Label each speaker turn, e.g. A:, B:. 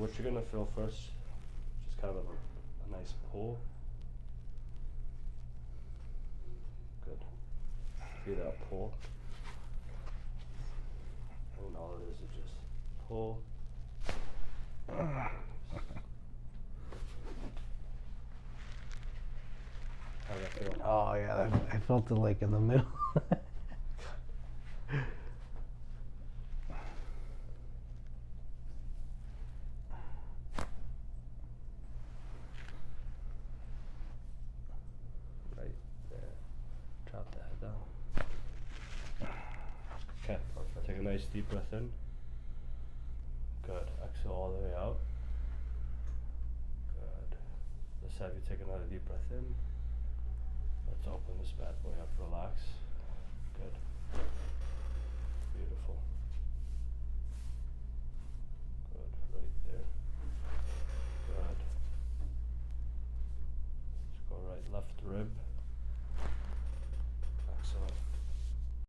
A: what you're gonna feel first, just kind of a nice pull. Good. Feel that pull. And all it is just pull. How that feel?
B: Oh yeah, I felt it like in the middle.
A: Right there. Drop the head down. Okay, perfect. Take a nice deep breath in. Good. Exhale all the way out. Good. Let's have you take another deep breath in. Let's open this bad boy up. Relax. Good. Beautiful. Good. Right there. Good. Let's go right, left rib.